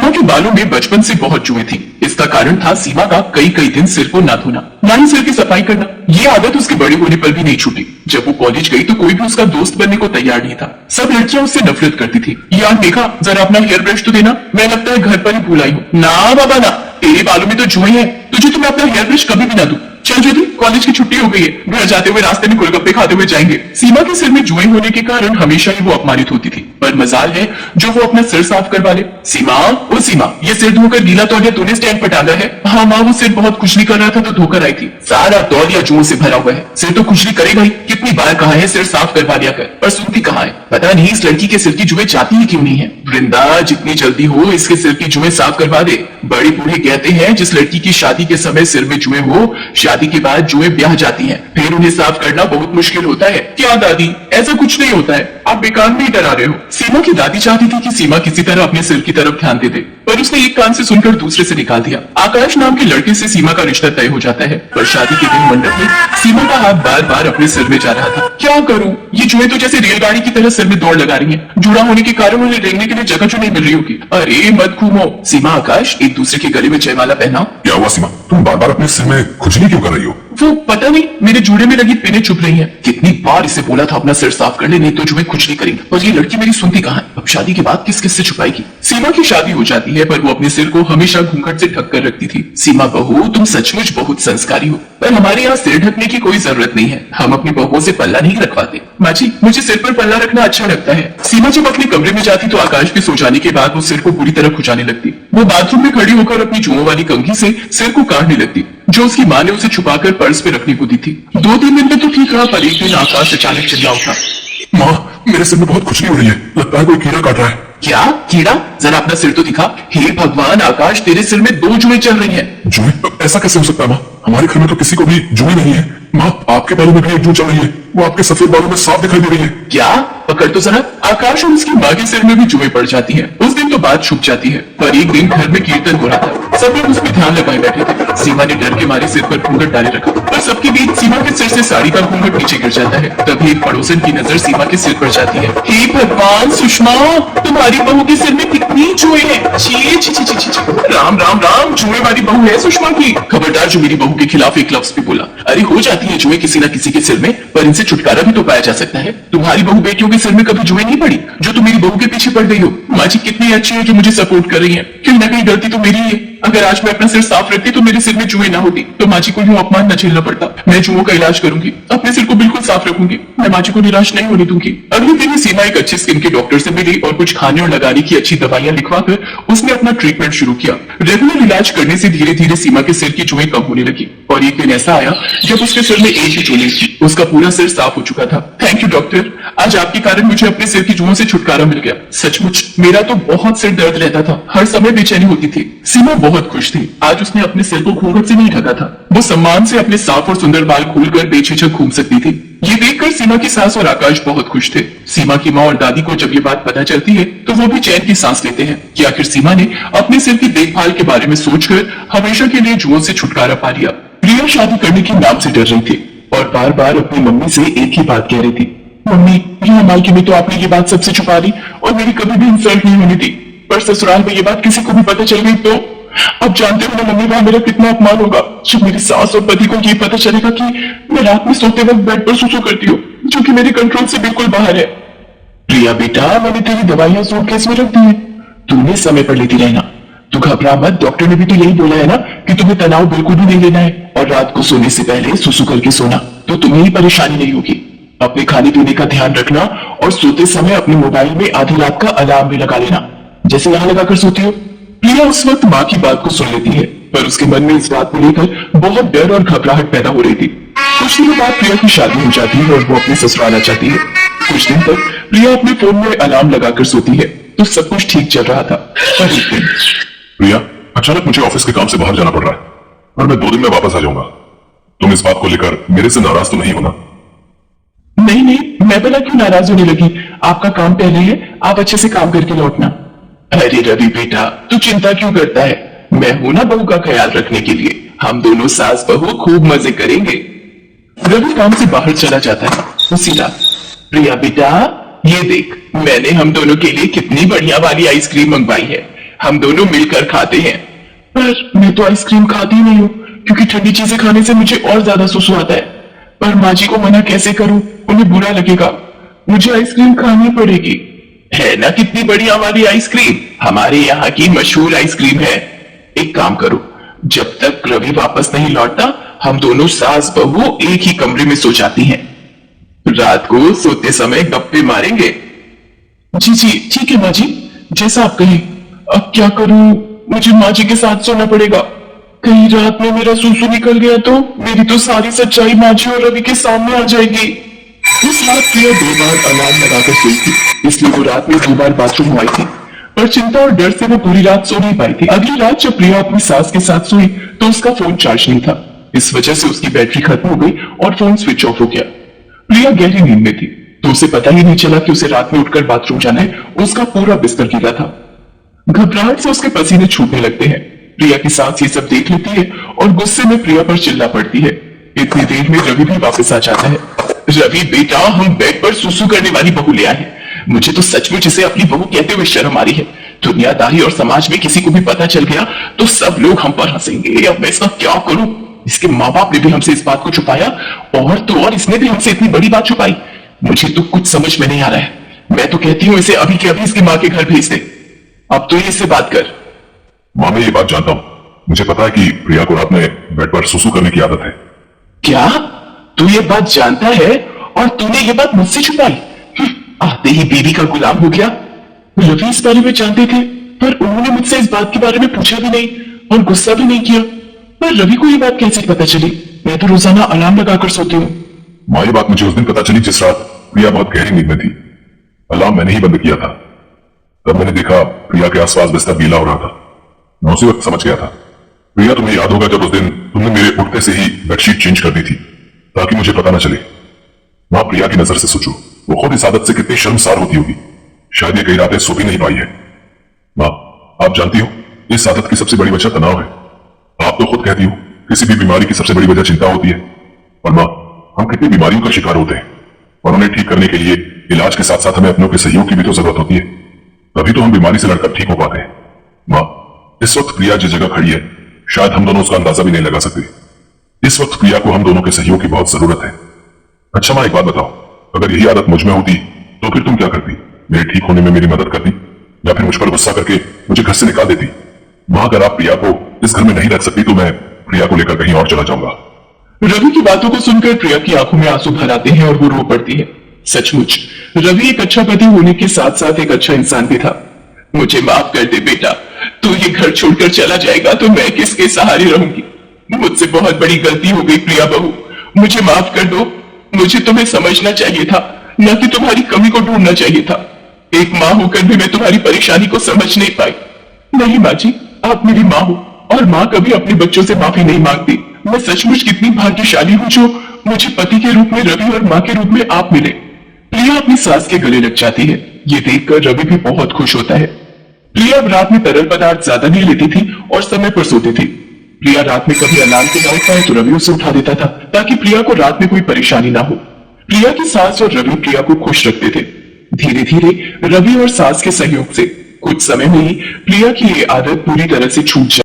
सीमा के बालों में बचपन से बहुत जुएं थी। इसका कारण था सीमा का कई कई दिन सिर को ना धोना, ना ही सिर की सफाई करना। ये आदत उसके बड़े होने पर भी नहीं छूटी। जब वो कॉलेज गई तो कोई भी उसका दोस्त बनने को तैयार नहीं था। सब लड़कियां उससे नफरत करती थी। यार देखा, जरा अपना हेयर ब्रश तो देना, मैं लगता है घर पर ही भूल आई हूँ। ना बाबा ना, तेरे बालों में तो जुएं हैं, तुझे तो मैं अपना हेयर ब्रश कभी भी ना दूं। चल ज्योति, कॉलेज की छुट्टी हो गई है, घर जाते हुए रास्ते में गोलगप्पे खाते हुए जाएंगे। सीमा के सिर में जुएं होने के कारण हमेशा ही वो अपमानित होती थी, पर मजाल है जो वो अपना सिर साफ करवा ले। सीमा, ओ सीमा, ये सिर धोकर गीला तौलिया तूने स्टैंड पर टांगा है? हाँ माँ, वो सिर बहुत खुजली कर रहा था तो धोकर आई थी। सारा तौलिया जुओं से भरा हुआ है, सिर तो खुजली करेगा ही। कितनी बार कहा है सिर साफ करवा लिया कर, पर सुनती कहाँ है। पता नहीं इस लड़की के सिर की जुएं जाती ही क्यों नहीं है। वृंदा, जितनी जल्दी हो इसके सिर की जुएं साफ करवा दे। बड़े बूढ़े कहते हैं जिस लड़की की शादी के समय सिर में जुएं हो, शादी के बाद जुएं ब्याह जाती हैं, फिर उन्हें साफ करना बहुत मुश्किल होता है। क्या दादी, ऐसा कुछ नहीं होता है, आप बेकार में ही डरा रहे हो। सीमा की दादी चाहती थी कि सीमा किसी तरह अपने सिर की तरफ ध्यान दे दे, पर उसने एक कान से सुनकर दूसरे से निकाल दिया। आकाश नाम के लड़के से सीमा का रिश्ता तय हो जाता है, पर शादी के दिन मंडप में सीमा का हाथ बार बार अपने सिर में जा रहा था। क्या करूं, ये जुएं तो जैसे रेलगाड़ी की तरह सिर में दौड़ लगा रही हैं। जुड़ा होने के कारण उन्हें रेंगने के लिए जगह जो नहीं मिल रही होगी। अरे मत घूमो। सीमा, आकाश, एक दूसरे के गले में जयमाला पहनाओ। क्या हुआ सीमा, तुम बार बार अपने सिर में खुजली क्यों कर रही हो? वो पता नहीं, मेरे जूड़े में लगी पिनें चुभ रही हैं। कितनी बार इसे बोला था अपना सिर साफ कर ले, नहीं तो जुएं कुछ नहीं करेंगे, और ये लड़की मेरी सुनती कहाँ है। अब शादी के बाद किस किस से छुपाएगी। सीमा की शादी हो जाती है, पर वो अपने सिर को हमेशा घूंघट से ढक कर रखती थी। सीमा बहू, तुम सचमुच बहुत संस्कारी हो, पर हमारे यहाँ सिर ढकने की कोई जरूरत नहीं है। हम अपनी बहुओं से पल्ला नहीं रखवाते। माँ जी, मुझे सिर पर पल्ला रखना अच्छा लगता है। सीमा जब अपने कमरे में जाती तो आकाश के सो जाने के बाद वो सिर को बुरी तरह खुजाने लगती। वो बाथरूम में खड़ी होकर अपनी जुओं वाली कंघी से सिर को काटने लगती, जो उसकी माँ ने उसे छुपाकर पर्स पे रखने को दी थी। 2-3 दिन में तो ठीक रहा, पर एक दिन आकाश अचानक चिल्ला उठा। माँ, मेरे सिर में बहुत खुजली हो रही है, लगता है कोई कीड़ा काट रहा है। क्या कीड़ा? जरा अपना सिर तो दिखा। हे भगवान आकाश, तेरे सिर में 2 जुएं चल रही हैं। जुएं? ऐसा कैसे हो सकता है माँ? हमारे घर में तो किसी को भी जुएं नहीं है। माँ, आपके बालों में भी एक जू चल रही है, वो आपके सफेद बालों में साफ दिखाई दे रही है। क्या? पकड़ तो जरा। आकाश और उसकी माँ के सिर में भी जुएं पड़ जाती हैं। उस दिन तो बात छुप जाती है, पर एक दिन घर में कीर्तन हो रहा था। सब लोग उस पर ध्यान लगाए बैठे थे। सीमा ने डर के मारे सिर पर घूंघट डाले रखा, पर सबके बीच सीमा के सिर से साड़ी का घूंघट नीचे गिर जाता है। तभी एक पड़ोसन की नजर सीमा के सिर पर जाती है। हे भगवान सुषमा, तुम्हारी बहू के सिर में कितनी जुएं हैं। छी छी छी छी छी। राम राम राम, जुएं वाली बहू है सुषमा की। खबरदार जो मेरी बहू के खिलाफ एक लफ्ज भी बोला। अरे हो जाती है जुएं किसी न किसी के सिर में, पर इनसे छुटकारा भी तो पाया जा सकता है। तुम्हारी बहू बेटियों के सिर में कभी जुएं नहीं पड़ी, जो तुम मेरी बहू के पीछे पड़ गई हो। माँ जी कितनी अच्छी है जो मुझे सपोर्ट कर रही है। कहीं ना कहीं गलती तो मेरी है। अगर आज मैं अपना सिर साफ रखती तो मेरे सिर में जुएं ना होती, तो माँ जी को यूं अपमान न झेलना पड़ता। मैं जुओं का इलाज करूंगी, अपने सिर को बिल्कुल साफ रखूंगी। मैं माँ जी को निराश नहीं होने दूंगी। अगले दिन ही सीमा एक अच्छे स्किन के डॉक्टर से मिली और कुछ खाने और लगाने की अच्छी दवाइयां लिखवाकर उसने अपना ट्रीटमेंट शुरू किया। रेगुलर इलाज करने से धीरे धीरे सीमा के सिर की जुएं कम होने लगी, और एक दिन ऐसा आया जब उसके सिर में एक ही जुएं थी। उसका पूरा सिर साफ हो चुका था। थैंक यू डॉक्टर, आज आपके कारण मुझे अपने सिर की जुओं से छुटकारा मिल गया। सचमुच मेरा तो बहुत सिर दर्द रहता था, हर समय बेचैनी होती थी। सीमा बहुत खुश थी। आज उसने अपने सिर को घूंघट से नहीं ढका था। वो सम्मान से अपने साफ और सुंदर बाल खोलकर बेझिझक घूम सकती थी। ये देखकर सीमा की सास और आकाश बहुत खुश थे। सीमा की माँ और दादी को जब ये बात पता चलती है तो वो भी चैन की सांस लेते हैं कि आखिर सीमा ने अपने सिर की देखभाल के बारे में सोचकर हमेशा के लिए जुओं से छुटकारा पा लिया। प्रिया शादी करने के नाम से डर रही थी और बार बार अपनी मम्मी से एक ही बात कह रही थी। मम्मी, यहाँ मायके में तो आपने ये बात सबसे छुपा ली और मेरी कभी भी इंसल्ट नहीं होनी थी, पर ससुराल में ये बात किसी को भी पता चल गई तो अब जानते हो ना मम्मी, वहां मेरा कितना अपमान होगा। जब मेरी सास और पति को ये पता चलेगा कि मैं रात में सोते वक्त बेड पर सुसु करती हूँ, जो कि मेरे कंट्रोल से बिल्कुल बाहर है। प्रिया बेटा, मैंने तेरी दवाइयां सूटकेस में रख दी है, तूने समय पर लेती रहना। तू घबरा मत, डॉक्टर ने भी तो यही बोला है ना कि तुम्हें तनाव बिल्कुल भी नहीं लेना है, और रात को सोने से पहले सुसु करके सोना, तो तुम्हें ही परेशानी नहीं होगी। अपने खाने पीने का ध्यान रखना, और सोते समय अपने मोबाइल में आधी रात का अलार्म भी लगा लेना, जैसे यहाँ लगाकर सोती हो। प्रिया उस वक्त माँ की बात को सुन लेती है, पर उसके मन में इस बात को लेकर बहुत डर और घबराहट पैदा हो रही थी। कुछ दिनों बाद प्रिया की शादी हो जाती है और वो अपने ससुराल आ जाती है। कुछ दिन तक प्रिया अपने फोन में अलार्म लगाकर सोती है, तो सब कुछ ठीक चल रहा था। पर एक दिन प्रिया, अचानक मुझे ऑफिस के काम से बाहर जाना पड़ रहा है, और मैं 2 दिन में वापस आ जाऊंगा। तुम इस बात को लेकर मेरे से नाराज तो नहीं होना? नहीं नहीं, मैं भला क्यों नाराज होने लगी। आपका काम पहले है, आप अच्छे से काम करके लौटना। अरे रवि बेटा, तू चिंता क्यों करता है, मैं हूं ना बहू का ख्याल रखने के लिए। हम दोनों सास बहू खूब मजे करेंगे। रवि काम से बाहर चला जाता है। उसी रात, प्रिया बेटा, ये देख, मैंने हम दोनों के लिए कितनी बढ़िया वाली आइसक्रीम मंगवाई है। हम दोनों मिलकर खाते हैं। पर मैं तो आइसक्रीम खाती ही नहीं हूँ, क्योंकि ठंडी चीजें खाने से मुझे और ज्यादा सुसु आता है। पर माँ जी को मना कैसे करूं, उन्हें बुरा लगेगा। मुझे आइसक्रीम खानी पड़ेगी। है ना कितनी बढ़िया हमारी आइसक्रीम, हमारे यहाँ की मशहूर आइसक्रीम है। एक काम करो, जब तक रवि वापस नहीं लौटता हम दोनों सास बहू एक ही कमरे में सो जाती हैं। रात को सोते समय गप्पे मारेंगे। जी जी ठीक है माँ जी, जैसा आप कहें। अब क्या करूं, मुझे माँ जी के साथ सोना पड़ेगा। कहीं रात में मेरा सूसू निकल गया तो मेरी तो सारी सच्चाई माँ जी और रवि के सामने आ जाएगी। उस रात प्रिया 2 बार अलार्म लगाकर सोई थी, इसलिए वो रात में 2 बार बाथरूम आई थी। पर चिंता और डर से वो पूरी रात सो नहीं पाई थी। अगली रात जब प्रिया अपनी सास के साथ सोई तो उसका फोन चार्ज नहीं था। इस वजह से उसकी बैटरी खत्म हो गई और फोन स्विच ऑफ हो गया। प्रिया गहरी नींद में थी, तो उसे पता ही नहीं चला कि उसे रात में उठकर बाथरूम जाना है। उसका पूरा बिस्तर गीला था। घबराहट से उसके पसीने छूटने लगते हैं। प्रिया की सास ये सब देख लेती है और गुस्से में प्रिया पर चिल्ला पड़ती है। इतनी देर में रवि भी वापस आ जाता है। रवि बेटा, हम बेड पर सुसु करने वाली बहू ले आए हैं। मुझे तो सचमुच इसे अपनी बहू कहते हुए शर्म आ रही है। दुनियादारी और समाज में किसी को भी पता चल गया तो सब लोग हम पर हंसेंगे। अब मैं इसका क्या करूं? इसके माँ बाप ने भी हमसे इस बात को छुपाया और तो और इसने भी हमसे इतनी बड़ी बात छुपाई। मुझे तो कुछ समझ में नहीं आ रहा है। मैं तो कहती हूँ इसे अभी के अभी इसकी माँ के घर भेज दे। अब तो इससे बात कर। माँ, मैं ये बात जानता हूँ। मुझे पता है कि प्रिया को रात में बेड पर सुसु करने की आदत है। क्या तू ये बात जानता है और तूने ये बात मुझसे छुपाई? आते ही बीवी का गुलाम हो गया। रवि इस बारे में जानते थे, पर उन्होंने मुझसे इस बात के बारे में पूछा भी नहीं और गुस्सा भी नहीं किया। पर रवि को ये बात कैसे पता चली? मैं तो रोजाना अलार्म लगाकर सोती हूँ। माँ, ये बात मुझे उस दिन पता चली जिस रात प्रिया बहुत गहरी नींद में थी। अलार्म मैंने ही बंद किया था। तब मैंने देखा प्रिया के आसपास बिस्तर गीला हो रहा था। मैं उसी वक्त समझ गया था। प्रिया, तुम्हें याद होगा जब उस दिन तुमने मेरे उठते से ही बेडशीट चेंज कर दी थी ताकि मुझे पता ना चले। माँ, प्रिया की नजर से सोचो, वो खुद इस आदत से कितनी शर्मसार होती होगी। शायद ये कई रातें सो भी नहीं पाई है। माँ, आप जानती हो इस आदत की सबसे बड़ी वजह तनाव है। आप तो खुद कहती हो किसी भी बीमारी की सबसे बड़ी वजह चिंता होती है। और माँ, हम कितनी बीमारियों का शिकार होते हैं और उन्हें ठीक करने के लिए इलाज के साथ साथ हमें अपनों के सहयोग की भी तो जरूरत होती है। तभी तो हम बीमारी से लड़कर ठीक हो पाते हैं। माँ, इस वक्त प्रिया जिस जगह खड़ी है शायद हम दोनों उसका अंदाजा भी नहीं लगा सकते। इस वक्त प्रिया को हम दोनों के सहयोग की बहुत जरूरत है। अच्छा माँ, एक बात बताओ, अगर यही आदत मुझ में होती तो फिर तुम क्या करती? मेरे ठीक होने में मेरी मदद करती या फिर मुझ पर गुस्सा करके मुझे घर से निकाल देती? माँ, अगर आप प्रिया को इस घर में नहीं रख सकती तो मैं प्रिया को लेकर कहीं और चला जाऊंगा। रवि की बातों को सुनकर प्रिया की आंखों में आंसू भर आते हैं और वो रो पड़ती है। सचमुच रवि एक अच्छा पति होने के साथ साथ एक अच्छा इंसान भी था। मुझे माफ कर दे बेटा, तू ये घर छोड़कर चला जाएगा तो मैं किसके सहारे रहूंगी? मुझसे बहुत बड़ी गलती हो गई प्रिया बहू, मुझे माफ कर दो। मुझे तुम्हें समझना चाहिए था, न कि तुम्हारी कमी को ढूंढना चाहिए था। एक माँ होकर भी मैं तुम्हारी परेशानी को समझ नहीं पाई। नहीं माँ जी, आप मेरी माँ हो और माँ कभी अपने बच्चों से माफी नहीं मांगती। मैं सचमुच कितनी भाग्यशाली हूँ जो मुझे पति के रूप में रवि और माँ के रूप में आप मिले। प्रिया अपनी सास के गले लग जाती है। ये देखकर रवि भी बहुत खुश होता है। प्रिया अब रात में तरल पदार्थ ज्यादा नहीं लेती थी और समय पर सोती थी। प्रिया रात में कभी अलार्म के ना उठ पाए तो रवि उसे उठा देता था ताकि प्रिया को रात में कोई परेशानी ना हो। प्रिया की सास और रवि प्रिया को खुश रखते थे। धीरे धीरे रवि और सास के सहयोग से कुछ समय में ही प्रिया की ये आदत पूरी तरह से छूट जाती।